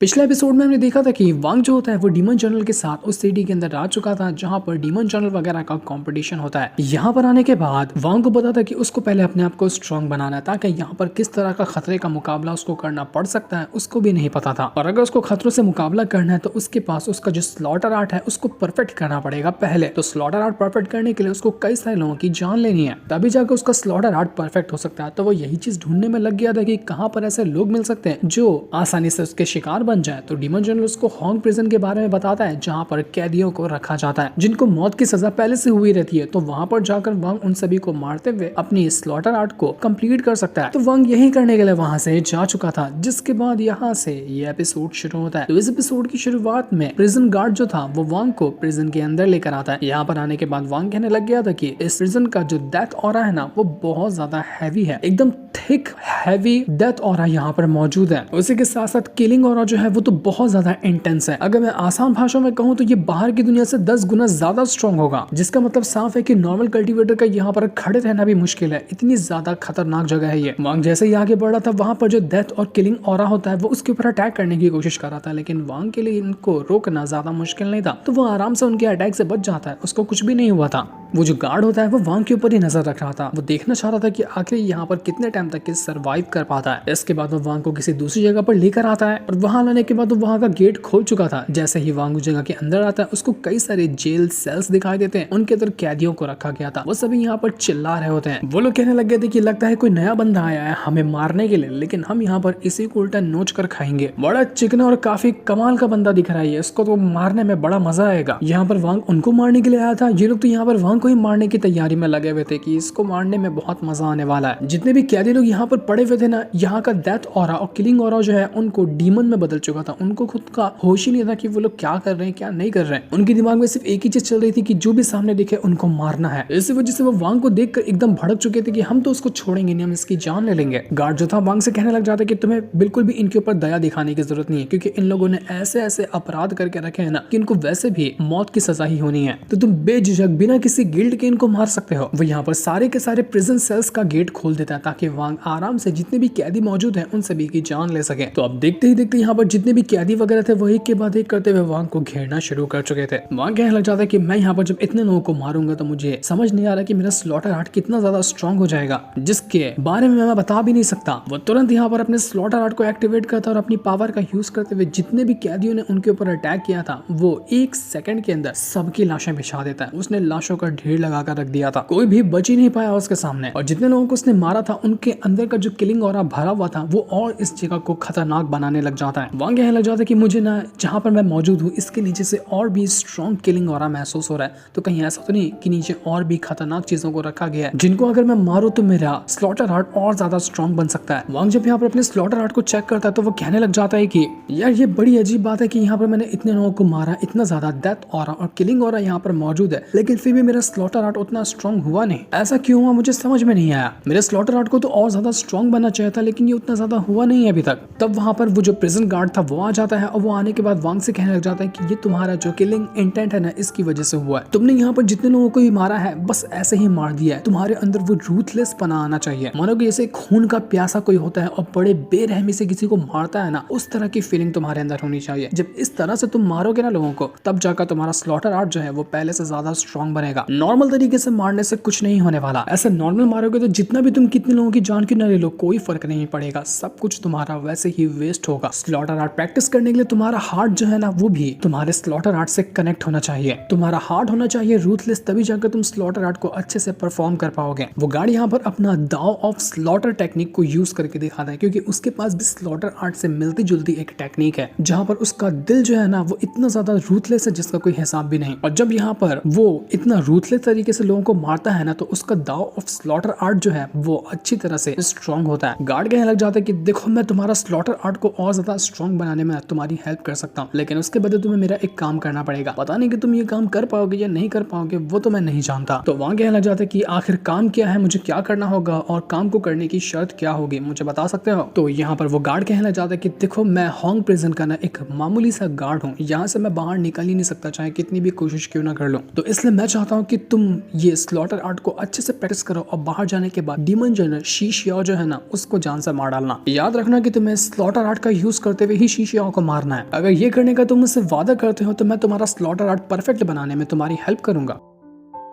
पिछले एपिसोड में हमने देखा था कि वांग जो होता है वो डीमन जनरल के साथ उस सिटी के अंदर आ चुका था जहां पर डीमन जनरल वगैरह का कंपटीशन होता है। यहाँ पर आने के बाद वांग को पता था कि उसको पहले अपने आप को स्ट्रांग बनाना है ताकि यहाँ पर किस तरह का खतरे का मुकाबला उसको करना पड़ सकता है उसको भी नहीं पता था। और अगर उसको खतरों से मुकाबला करना है तो उसके पास उसका जो स्लॉटर आर्ट है उसको परफेक्ट करना पड़ेगा पहले। तो स्लॉटर आर्ट परफेक्ट करने के लिए उसको कई सारे लोगों की जान लेनी है, तभी जाकर उसका स्लॉटर आर्ट परफेक्ट हो सकता है। तो वो यही चीज ढूंढने में लग गया था कि कहाँ पर ऐसे लोग मिल सकते हैं जो आसानी से उसके शिकार बन जाए। तो डीमन जनरल उसको हॉन्ग प्रिजन के बारे में बताता है जहां पर कैदियों को रखा जाता है जिनको मौत की सजा पहले से हुई रहती है। तो वहां पर जाकर वांग उन सभी को मारते हुए अपनी स्लॉटर आर्ट को कंप्लीट कर सकता है। तो वांग यही करने के लिए वहां से जा चुका था, जिसके बाद यहाँ से ये एपिसोड शुरू होता है। तो इस एपिसोड की शुरुआत में प्रिजन गार्ड जो था वो वांग को प्रिजन के अंदर लेकर आता है। यहाँ पर आने के बाद वांग कहने लग गया था कि इस प्रिजन का जो डेथ ऑरा है ना वो बहुत ज्यादा हैवी है, एकदम थिक हैवी डेथ ऑरा यहाँ पर मौजूद है। उसी के साथ साथ किलिंग ऑरा जो है वो तो बहुत ज्यादा इंटेंस है। अगर मैं आसान भाषा में कहूँ तो ये बाहर की दुनिया से 10 गुना ज्यादा स्ट्रॉन्ग होगा, जिसका मतलब साफ है कि नॉर्मल कल्टीवेटर का यहाँ पर खड़े रहना भी मुश्किल है, इतनी ज्यादा खतरनाक जगह है ये। वांग जैसे ही आगे बढ़ रहा था वहां पर जो डेथ और किलिंग ऑरा होता है वो उसके ऊपर अटैक करने की कोशिश कर रहा था, लेकिन वांग के लिए इनको रोकना ज्यादा मुश्किल नहीं था। तो वो आराम से उनके अटैक से बच जाता है, उसको कुछ भी नहीं हुआ था। वो जो गार्ड होता है वो वांग के ऊपर ही नजर रख रहा था, वो देखना चाह रहा था कि आखिर यहाँ पर कितने टाइम तक सरवाइव कर पाता है। इसके बाद वो वांग को किसी दूसरी जगह पर लेकर आता है और वहां लाने के बाद वो वहां का गेट खोल चुका था। जैसे ही वांग उस जगह के अंदर आता है उसको कई सारे जेल सेल्स दिखाई देते हैं, उनके अंदर कैदियों को रखा गया था। वो सभी यहाँ पर चिल्ला रहे होते हैं। वो लोग कहने लग गए थे कि लगता है कोई नया बंदा आया है हमें मारने के लिए, लेकिन हम यहाँ पर इसी को उल्टा नोच कर खाएंगे। बड़ा चिकना और काफी कमाल का बंदा दिख रहा है, इसको तो मारने में बड़ा मजा आएगा। यहाँ पर वांग उनको मारने के लिए आया था, ये लोग तो यहाँ पर वांग को ही मारने की तैयारी में लगे हुए थे कि इसको मारने में बहुत मजा आने वाला है। जितने भी कैदी लोग यहाँ पर पड़े हुए थे ना, यहाँ का डेथ ऑरा और किलिंग ऑरा जो है उनको डीमन में बदल चुका था। उनको खुद का होश ही नहीं था कि वो लोग क्या कर रहे हैं क्या नहीं कर रहे हैं। उनके दिमाग में सिर्फ एक ही चीज चल रही थी कि जो भी सामने दिखे उनको मारना है। इसी वजह से वो वांग को देखकर एकदम भड़क चुके थे कि हम तो उसको छोड़ेंगे नहीं, हम इसकी जान ले लेंगे। गार्ड जो था वांग से कहने लग जाता कि तुम्हें बिल्कुल भी इनके ऊपर दया दिखाने की जरूरत नहीं है, क्योंकि इन लोगों ने ऐसे ऐसे अपराध करके रखे हैं ना कि इनको वैसे भी मौत की सजा ही होनी है। तो तुम बेझिझक बिना किसी गिल्ट के इनको मार सकते हो। वो यहाँ पर सारे के सारे प्रिजन सेल्स का गेट खोल देता है ताकि वांग आराम से जितने भी कैदी मौजूद हैं उन सभी की जान ले सके। तो अब देखते ही देखते यहाँ पर जितने भी कैदी वगैरह थे वो एक के बाद एक करते हुए वांग को घेरना शुरू कर चुके थे। वांग कहने लग जाता है कि मैं यहाँ पर जब इतने लोगों को मारूंगा तो मुझे समझ नहीं आ रहा कि मेरा स्लॉटर आर्ट कितना ज्यादा स्ट्रॉन्ग हो जाएगा, जिसके बारे में मैं बता भी नहीं सकता। वो तुरंत यहाँ पर अपने स्लॉटर आर्ट को एक्टिवेट करता और अपनी पावर का यूज करते हुए जितने भी कैदियों ने उनके ऊपर अटैक किया था वो 1 सेकंड के अंदर सबकी लाशें बिछा देता है। उसने लाशों का ढेर लगाकर रख दिया था, कोई भी बच ही नहीं पाया उसके सामने। और जितने लोगों को उसने मारा था उनके अंदर का जो किलिंग ऑरा भरा हुआ था वो और इस जगह को खतरनाक बनाने लग जाता है। वांग कहने लग जाता है कि मुझे ना जहाँ पर मैं मौजूद हूँ इसके नीचे से और भी स्ट्रॉन्ग किलिंग ऑरा महसूस हो रहा है, तो कहीं ऐसा तो नहीं कि नीचे और भी खतरनाक चीजों को रखा गया है जिनको अगर मैं मारूं तो मेरा स्लॉटर आर्ट और ज्यादा स्ट्रॉन्ग बन सकता है। वांग जब यहाँ पर अपने स्लॉटर आर्ट को चेक करता है तो वो कहने लग जाता है कि यार ये बड़ी अजीब बात है कि यहाँ पर मैंने इतने लोगों को मारा, इतना ज्यादा डेथ ऑरा और किलिंग ऑरा यहाँ पर मौजूद है, लेकिन फिर भी मेरा स्लॉटर आर्ट उतना स्ट्रॉन्ग हुआ नहीं। ऐसा क्यों हुआ मुझे समझ में नहीं आया। मेरे स्लॉटर आर्ट को तो और ज्यादा स्ट्रॉन्ग बनना चाहिए था, लेकिन ये उतना ज्यादा हुआ नहीं है अभी तक। तब वहां पर वो जो प्रिजन गार्ड था वो आ जाता है और वो आने के बाद वांग से कहने लग जाता है कि ये तुम्हारा जो किलिंग इंटेंट है ना इसकी वजह से हुआ है। तुमने यहाँ पर जितने लोगों को भी मारा है बस ऐसे ही मार दिया है। तुम्हारे अंदर वो रूथलेस पना आना चाहिए, मानो कि जैसे खून का प्यासा कोई होता है और बड़े बेरहमी से किसी को मारता है ना, उस तरह की फीलिंग तुम्हारे अंदर होनी चाहिए। जब इस तरह से तुम मारोगे ना लोगों को तब जाकर तुम्हारा स्लॉटर आर्ट जो है वो पहले से ज्यादा स्ट्रॉन्ग बनेगा। नॉर्मल तरीके से मारने से कुछ नहीं होने वाला। ऐसे नॉर्मल मारोगे तो जितना भी तुम कितने लोगों की जान क्यों न ले लो कोई फर्क नहीं पड़ेगा, सब कुछ तुम्हारा वैसे ही वेस्ट होगा। स्लॉटर आर्ट प्रैक्टिस करने के लिए तुम्हारा हार्ट जो है ना वो भी तुम्हारे स्लॉटर आर्ट से कनेक्ट होना चाहिए। तुम्हारा हार्ट होना चाहिए रूथलेस, तभी जाकर तुम स्लॉटर आर्ट को अच्छे से परफॉर्म कर पाओगे। वो गार्ड यहाँ पर अपना दाव ऑफ स्लॉटर टेक्निक को यूज करके दिखाता है, क्योंकि उसके पास भी स्लॉटर आर्ट से मिलती जुलती एक टेक्निक है जहाँ पर उसका दिल जो है ना वो इतना ज्यादा रूथलेस है जिसका कोई हिसाब भी नहीं। और जब यहाँ पर वो इतना रूथलेस तरीके से लोगों को मारता है ना तो उसका दाव ऑफ स्लॉटर आर्ट जो है वो अच्छी तरह से स्ट्रॉन्ग होता है। गार्ड कहने लग जाता है कि देखो मैं तुम्हारा स्लॉटर आर्ट को और ज्यादा स्ट्रॉन्ग बनाने में तुम्हारी हेल्प कर सकता हूँ, लेकिन उसके बदले तुम्हें मेरा एक काम करना पड़ेगा। पता नहीं कि तुम ये काम कर पाओगे या नहीं कर पाओगे वो तो मैं नहीं जानता। तो वहां कहने लग जाता है कि आखिर काम क्या है, मुझे क्या करना होगा और काम को करने की शर्त क्या होगी, मुझे बता सकते हो। तो यहाँ पर वो गार्ड कहने लग जाता है कि देखो मैं हॉन्ग प्रिजन का ना एक मामूली सा गार्ड हूँ, यहाँ से मैं बाहर निकल ही नहीं सकता चाहे कितनी भी कोशिश क्यों ना कर लूं। तो इसलिए मैं चाहता हूँ कि तुम ये स्लॉटर आर्ट को अच्छे से प्रैक्टिस करो और बाहर जाने के बाद डीमन जनरल शी शियाओ जो है ना उसको जान से मार डालना। याद रखना कि तुम्हें स्लॉटर आर्ट का यूज करते हुए ही शी शियाओ को मारना है। अगर ये करने का तुम मुझसे वादा करते हो तो मैं तुम्हारा स्लॉटर आर्ट परफेक्ट बनाने में तुम्हारी हेल्प करूंगा।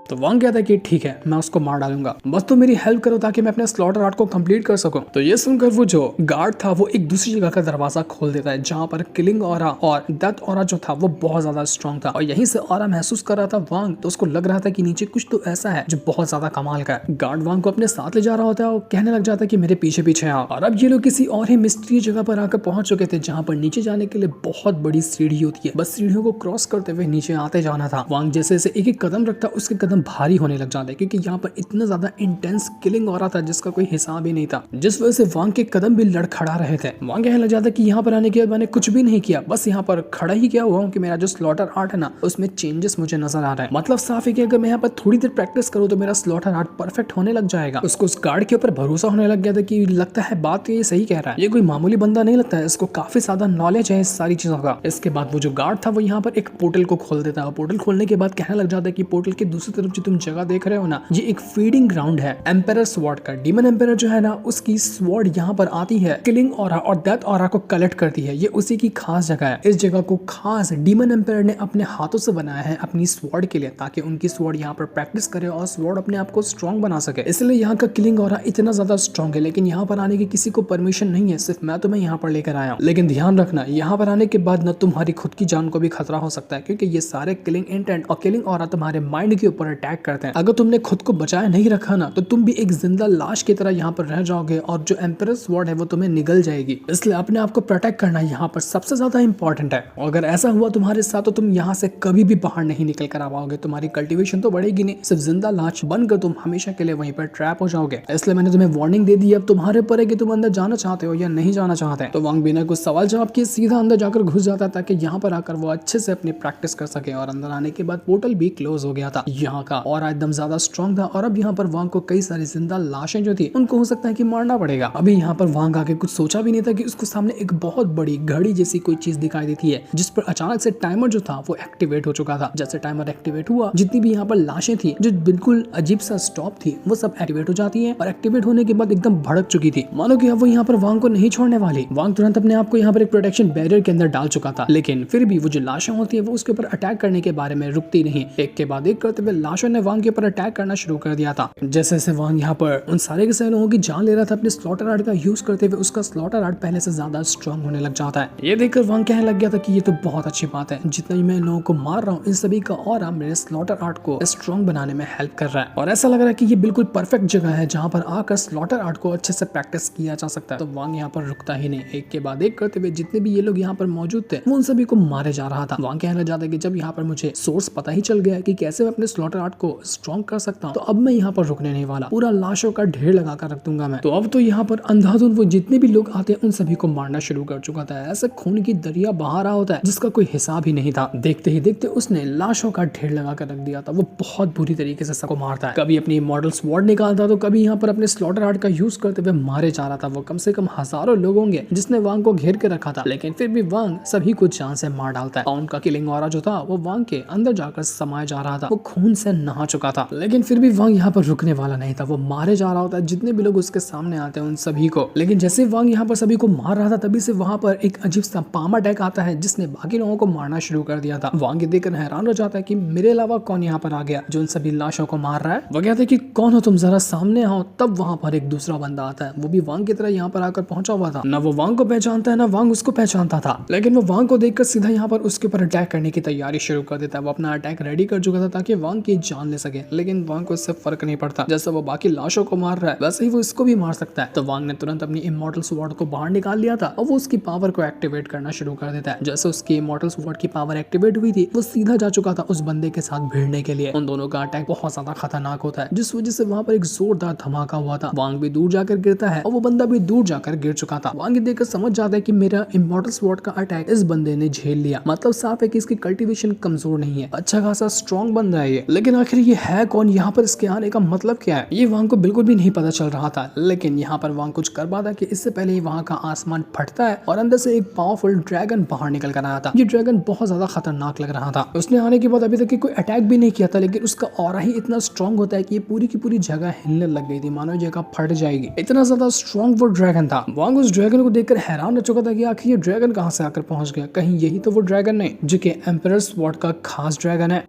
तो वांग कहता है कि ठीक है मैं उसको मार डालूंगा, बस तुम मेरी हेल्प करो ताकि मैं अपने स्लॉटर आर्ट को कंप्लीट कर सकूं। तो ये सुनकर वो जो गार्ड था वो एक दूसरी जगह का दरवाजा खोल देता है जहां पर किलिंग ऑरा और डेथ ऑरा जो था वो बहुत ज्यादा स्ट्रॉन्ग था और यहीं से ऑरा महसूस कर रहा था वांग। तो उसको लग रहा था कि नीचे कुछ तो ऐसा है जो बहुत ज्यादा कमाल का है। गार्ड वांग को अपने साथ ले जा रहा होता है और कहने लग जाता है कि मेरे पीछे पीछे आओ। और अब ये लोग किसी और ही मिस्ट्री जगह पर आकर पहुंच चुके थे जहां पर नीचे जाने के लिए बहुत बड़ी सीढ़ी होती है। बस सीढ़ियों को क्रॉस करते हुए नीचे आते जाना था। वांग जैसे जैसे एक एक कदम रखता उसके कदम भारी होने लग जाते क्योंकि यहाँ पर इतना ज्यादा इंटेंस किलिंग हो रहा था जिसका कोई हिसाब ही नहीं था, जिस वजह से वांग के कदम भी लड़खड़ा रहे थे। वांग कहने लग जाता कि यहाँ पर आने के बाद मैंने कुछ भी नहीं किया, बस यहाँ पर खड़ा ही क्या हुआ हूँ कि मेरा जो स्लॉटर आर्ट है ना उसमें चेंजेस मुझे नजर आ रहा है। मतलब साफ है कि अगर मैं यहाँ पर थोड़ी देर प्रैक्टिस करूँ तो मेरा स्लॉटर आर्ट परफेक्ट होने लग जाएगा। उसको उस गार्ड के ऊपर भरोसा होने लग गया था कि लगता है बात ये सही कह रहा है, ये कोई मामूली बंदा नहीं लगता है, इसको काफी ज्यादा नॉलेज है इस सारी चीजों का। इसके बाद वो जो गार्ड था वो यहाँ पर एक पोर्टल को खोल देता है। पोर्टल खोलने के बाद कहने लग जाता है कि पोर्टल के दूसरी तरफ जो तुम जगह देख रहे हो ना ये एक फीडिंग ग्राउंड है एम्पेरर स्वॉर्ड का। डीमन एम्पेरर जो है ना उसकी स्वॉर्ड यहाँ पर आती है, किलिंग ऑरा और डेथ ऑरा को कलेक्ट करती है। ये उसी की खास जगह है। इस जगह को खास डीमन एम्पेरर ने अपने हाथों से बनाया है अपनी स्वॉर्ड के लिए ताकि उनकी स्वॉर्ड यहाँ पर प्रैक्टिस करे और स्वॉर्ड अपने आप को स्ट्रॉन्ग बना सके। इसलिए यहाँ का किलिंग ऑरा इतना ज्यादा स्ट्रॉन्ग है। लेकिन यहाँ पर आने की किसी को परमिशन नहीं है, सिर्फ मैं तुम्हें यहाँ पर लेकर आया हूँ। लेकिन ध्यान रखना यहाँ पर आने के बाद न तुम्हारी खुद की जान को भी खतरा हो सकता है क्योंकि ये सारे किलिंग इंटेंट और किलिंग ऑरा तुम्हारे माइंड के ऊपर अटैक करते हैं। अगर तुमने खुद को बचाया नहीं रखा ना तो तुम भी एक जिंदा लाश की तरह यहाँ पर रह जाओगे और जो एम्पेरर स्वॉर्ड है वो तुम्हें निगल जाएगी। इसलिए अपने आप को प्रोटेक्ट करना यहाँ पर सबसे ज्यादा इंपॉर्टेंट है। अगर ऐसा हुआ तुम्हारे साथ तो तुम यहाँ से कभी भी बाहर नहीं निकल कर आ पाओगे। तुम्हारी कल्टीवेशन तो बढ़ेगी नहीं, सिर्फ जिंदा लाश बनकर तुम हमेशा के लिए वहीं पर ट्रैप हो जाओगे। इसलिए मैंने तुम्हें वार्निंग दे दी, अब तुम्हारे ऊपर है कि तुम अंदर जाना चाहते हो या नहीं जाना चाहते। तो वांग बिना कुछ सवाल जवाब किए सीधा अंदर जाकर घुस जाता ताकि यहाँ पर आकर वो अच्छे से अपनी प्रैक्टिस कर सके। और अंदर आने के बाद पोर्टल भी क्लोज हो गया था यहाँ का और एकदम ज्यादा स्ट्रॉन्ग था। और अब यहाँ पर वांग को कई सारी जिंदा लाशें जो थी उनको हो सकता है कि मारना पड़ेगा। अभी यहाँ पर वांग आके कुछ सोचा भी नहीं था कि उसको सामने एक बहुत बड़ी घड़ी जैसी कोई चीज दिखाई देती है जिस पर अचानक से टाइमर जो था वो एक्टिवेट हो चुका था। जैसे टाइमर एक्टिवेट हुआ जितनी भी यहाँ पर लाशें थी जो बिल्कुल अजीब सा स्टॉप थी वो सब एक्टिवेट हो जाती है और एक्टिवेट होने के बाद एकदम भड़क चुकी थी, मानो कि अब वो यहाँ पर वांग को नहीं छोड़ने वाली। वांग तुरंत अपने आप को यहाँ पर एक प्रोटेक्शन बैरियर के अंदर डाल चुका था, लेकिन फिर भी वो जो लाशें होती है वो उसके ऊपर अटैक करने के बारे में रुकती नहीं। एक के बाद एक करते हुए लाशों ने वांग के ऊपर अटैक करना शुरू कर दिया था। जैसे जैसे वांग यहाँ पर उन सारे के सारे लोगों की जान ले रहा था अपने स्लॉटर आर्ट का यूज करते हुए उसका स्लॉटर आर्ट पहले से ज्यादा स्ट्रॉन्ग होने लग जाता है। ये देखकर वांग कहने लग गया था कि ये तो बहुत अच्छी बात है, जितना भी मैं लोगों को मार रहा हूँ इन सभी का और मेरे स्लॉटर आर्ट को स्ट्रॉन्ग बनाने में हेल्प कर रहा है। और ऐसा लग रहा है कि ये बिल्कुल परफेक्ट जगह है जहाँ पर आकर स्लॉटर आर्ट को अच्छे से प्रैक्टिस किया जा सकता है। तो वांग यहाँ पर रुकता ही नहीं, एक के बाद एक करते हुए जितने भी ये लोग यहाँ पर मौजूद थे वो उन सभी को मारे जा रहा था। वांग कहने लग जाता है कि जब यहाँ पर मुझे सोर्स पता ही चल गया कि कैसे मैं अपने स्लॉटर आर्ट को स्ट्रॉन्ग कर सकता हूँ तो अब मैं यहाँ पर रुकने नहीं वाला, पूरा लाशों का ढेर लगा कर रख दूंगा मैं। तो अब तो यहाँ पर अंधाधुन वो जितने भी लोग आते हैं उन सभी को मारना शुरू कर चुका था। ऐसे खून की दरिया बहा रहा होता है जिसका कोई हिसाब ही नहीं था। देखते ही देखते उसने लाशों का ढेर लगा कर रख दिया था। वो बहुत बुरी तरीके से सबको मारता है, कभी अपनी इमॉर्टल स्वॉर्ड निकालता तो कभी यहाँ पर अपने स्लॉटर आर्ट का यूज करते हुए मारे जा रहा था। वो कम से कम हजारों लोग होंगे जिसने वांग को घेर के रखा था, लेकिन फिर भी वांग सभी को जान से मार डालता है। और उनका किलिंग ऑरा जो था वो वांग के अंदर जाकर समाया जा रहा था। वो खून से नहा चुका था, लेकिन फिर भी वांग यहाँ पर रुकने वाला नहीं था। वो मारे जा रहा होता है जितने भी लोग उसके सामने आते हैं उन सभी को। लेकिन जैसे वांग यहाँ पर सभी को मार रहा था तभी से वहां पर एक अजीब सा पाम अटैक आता है जिसने बाकी लोगों को मारना शुरू कर दिया था। वांग ये देखकर हैरान हो जाता है कि मेरे अलावा कौन यहाँ पर आ गया जो उन सभी लाशों को मार रहा है। वो कहते हैं कि कौन हो तुम, जरा सामने आओ। तब वहां पर एक दूसरा बंदा आता है, वो भी वांग की तरह यहाँ पर आकर पहुंचा हुआ था। ना वो वांग को पहचानता है ना वांग उसको पहचानता था, लेकिन वो वांग को देखकर सीधा यहाँ पर उसके ऊपर अटैक करने की तैयारी शुरू कर देता है। वो अपना अटैक रेडी कर चुका था ताकि वांग की जान ले सके, लेकिन वांग को इससे फर्क नहीं पड़ता। जैसे वो बाकी लाशों को मार रहा है वैसे ही वो इसको भी मार सकता है। तो वांग ने तुरंत अपनी इमॉर्टल स्वॉर्ड को बाहर निकाल लिया था और वो उसकी पावर को एक्टिवेट करना शुरू कर देता है। जैसे उसकी इमॉर्टल स्वॉर्ड की पावर एक्टिवेट हुई थी वो सीधा जा चुका था उस बंदे के साथ भिड़ने के लिए। उन दोनों का अटैक बहुत ज्यादा खतरनाक होता है जिस वजह से वहां पर एक जोरदार धमाका हुआ था। वांग भी दूर जाकर गिरता है और वो बंदा भी दूर जाकर गिर चुका था। वांग देखकर समझ जाता है कि मेरा इमॉर्टल स्वॉर्ड का अटैक इस बंदे ने झेल लिया। मतलब साफ है कि इसकी कल्टीवेशन कमजोर नहीं है, अच्छा खासा स्ट्रॉन्ग बंदा है ये। लेकिन लेकिन आखिर ये है कौन, यहाँ पर इसके आने का मतलब क्या है, ये वांग को बिल्कुल भी नहीं पता चल रहा था। लेकिन यहाँ पर वांग कुछ कर पाता कि इससे पहले ही वहाँ का आसमान फटता है और अंदर से एक पावरफुल ड्रैगन बाहर निकल कर आया था। ये ड्रैगन बहुत ज्यादा खतरनाक लग रहा था। उसने आने के बाद अभी तक कोई अटैक भी नहीं किया था, लेकिन उसका ऑरा ही इतना स्ट्रॉन्ग होता है कि ये पूरी की पूरी जगह हिलने लग गई थी, मानो जगह फट जाएगी, इतना ज्यादा स्ट्रॉन्ग वो ड्रैगन था। वांग उस ड्रैगन को देखकर हैरान हो चुका था कि आखिर ये ड्रैगन कहाँ से आकर पहुंच गया, कहीं यही तो वो ड्रैगन नहीं जो कि एम्परर स्वॉर्ड का खास ड्रैगन है।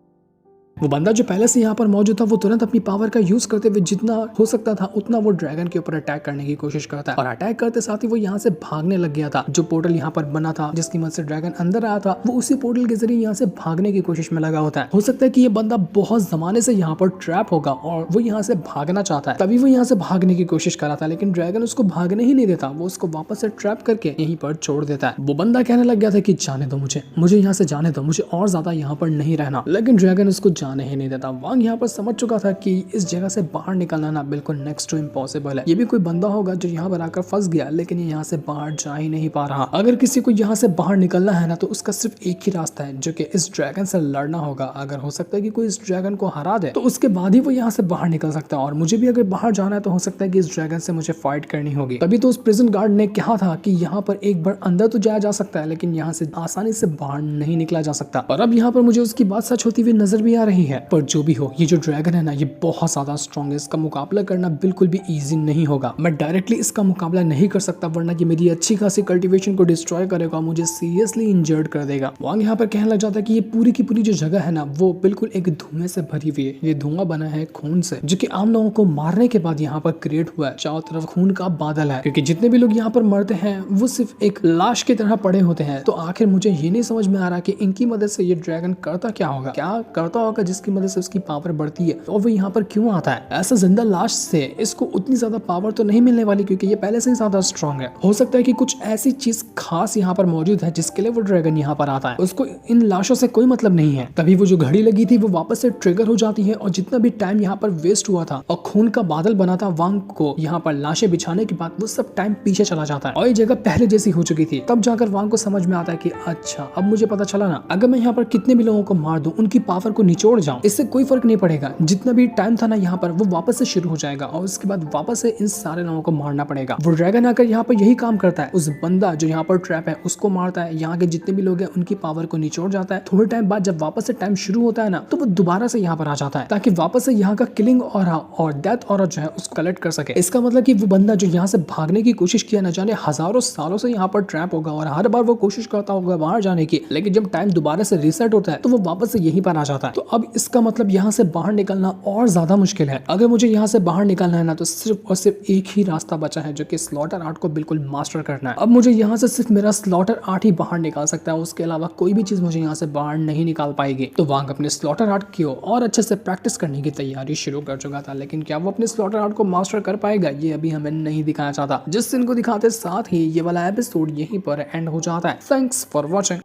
वो बंदा जो पहले से यहाँ पर मौजूद था वो तुरंत अपनी पावर का यूज करते हुए जितना हो सकता था उतना वो ड्रैगन के ऊपर अटैक करने की कोशिश करता है और अटैक करते साथ ही वो यहाँ से भागने लग गया था। जो पोर्टल यहाँ पर बना था जिसकी मदद से ड्रैगन अंदर आया था वो उसी पोर्टल के जरिए यहाँ से भागने की कोशिश में लगा होता है। हो सकता है कि ये बंदा बहुत जमाने से यहाँ पर ट्रैप होगा और वो यहाँ से भागना चाहता है, तभी वो यहाँ से भागने की कोशिश कर रहा था, लेकिन ड्रैगन उसको भागने ही नहीं देता, वो उसको वापस से ट्रैप करके यहीं पर छोड़ देता है। वो बंदा कहने लग गया था कि जाने दो मुझे यहाँ से जाने दो, मुझे और ज्यादा यहाँ पर नहीं रहना, लेकिन ड्रैगन उसको जाने ही नहीं देता। वांग यहाँ पर समझ चुका था कि इस जगह से बाहर निकलना ना बिल्कुल नेक्स्ट टू इम्पॉसिबल है। ये भी कोई बंदा होगा जो यहाँ पर आकर फंस गया, लेकिन ये यहाँ से बाहर जा ही नहीं पा रहा। अगर किसी को यहाँ से बाहर निकलना है ना तो उसका सिर्फ एक ही रास्ता है, जो कि इस ड्रैगन से लड़ना होगा। अगर हो सकता है कि कोई इस ड्रैगन को हरा दे तो उसके बाद ही वो यहाँ से बाहर निकल सकता है, और मुझे भी अगर बाहर जाना है तो हो सकता है कि इस ड्रैगन से मुझे फाइट करनी होगी। तभी तो उस प्रिजन गार्ड ने कहा था कि यहाँ पर एक बार अंदर तो जाया जा सकता है, लेकिन यहाँ से आसानी से बाहर नहीं निकला जा सकता। और अब यहाँ पर मुझे उसकी बात सच होती हुई नजर भी आ रही है। पर जो भी हो, ये जो ड्रैगन है ना ये बहुत ज्यादा स्ट्रॉन्ग है, इसका मुकाबला करना बिल्कुल भी इजी नहीं होगा। मैं डायरेक्टली इसका मुकाबला नहीं कर सकता, वरना ये मेरी अच्छी खासी कल्टीवेशन को डिस्ट्रॉय करेगा, मुझे सीरियसली इंजर्ड कर देगा। वांग यहाँ पर कहने लग जाता है कि ये पूरी की पूरी जो जगह है ना वो बिल्कुल एक धुएं से भरी हुई है। ये धुआं बना है खून से, जो कि आम लोगों को मारने के बाद यहाँ पर क्रिएट हुआ है। चारों तरफ खून का बादल है, क्योंकि जितने भी लोग यहाँ पर मरते हैं वो सिर्फ एक लाश की तरह पड़े होते हैं। तो आखिर मुझे ये नहीं समझ में आ रहा कि इनकी मदद से ये ड्रैगन करता क्या होगा, क्या करता होगा जिसकी मदद से उसकी पावर बढ़ती है, और वो यहाँ पर क्यों आता है। ऐसा जिंदा लाश से इसको उतनी ज्यादा पावर तो नहीं मिलने वाली, क्योंकि ये पहले से ही ज्यादा स्ट्रॉन्ग है। हो सकता है कि कुछ ऐसी चीज खास यहाँ पर मौजूद है जिसके लिए वो ड्रैगन यहाँ पर आता है। उसको इन लाशों से कोई मतलब नहीं है। तभी वो जो घड़ी लगी थी वो वापस से ट्रिगर हो जाती है, और जितना भी टाइम यहाँ पर वेस्ट हुआ था और खून का बादल बना था वांग को यहाँ पर लाशें बिछाने के बाद, वो सब टाइम पीछे चला जाता है और ये जगह पहले जैसी हो चुकी थी। तब जाकर वांग को समझ में आता है कि अच्छा अब मुझे पता चला ना, अगर मैं यहाँ पर कितने भी लोगों को मार दूं, उनकी पावर को निचोड़ जाऊं, इससे कोई फर्क नहीं पड़ेगा। जितना भी टाइम था ना यहाँ पर वो वापस से शुरू हो जाएगा, और उसके बाद वापस से इन सारे लोगों को मारना पड़ेगा। वो ड्रैगन आकर यहाँ पर यही काम करता है, उस बंदा जो यहाँ पर ट्रैप है उसको मारता है, यहाँ के जितने भी लोग हैं उनकी पावर को निचोड़ जाता है। थोड़े टाइम बाद जब वापस से टाइम शुरू होता है ना तो वो दोबारा से यहाँ पर आ जाता है, ताकि वापस से यहाँ का किलिंग और डेथ ऑरा जो है उसको कलेक्ट कर सके। इसका मतलब कि वो बंदा जो यहाँ से भागने की कोशिश किया न जाने हजारों सालों से यहाँ पर ट्रैप होगा, और हर बार वो कोशिश करता होगा बाहर जाने की, लेकिन जब टाइम दोबारा से रीसेट होता है तो वो वापस से यहीं पर आ जाता है। तो अब इसका मतलब यहाँ से बाहर निकलना और ज्यादा मुश्किल है। अगर मुझे यहाँ से बाहर निकलना है ना तो सिर्फ और सिर्फ एक ही रास्ता बचा है, जो कि स्लॉटर आर्ट को बिल्कुल मास्टर करना है। अब मुझे यहाँ से सिर्फ मेरा स्लॉटर आर्ट ही बाहर निकाल सकता है, उसके अलावा कोई भी चीज मुझे यहाँ से बाहर नहीं निकाल पाएगी। तो वांग अपने स्लॉटर आर्ट की और अच्छे से प्रैक्टिस करने की तैयारी शुरू कर चुका था, लेकिन क्या वो अपने स्लॉटर आर्ट को मास्टर कर पाएगा ये अभी हमें नहीं दिखाना चाहता। जिस दिन को दिखाते साथ ही ये वाला एपिसोड यहीं पर एंड हो जाता है। Thanks for watching.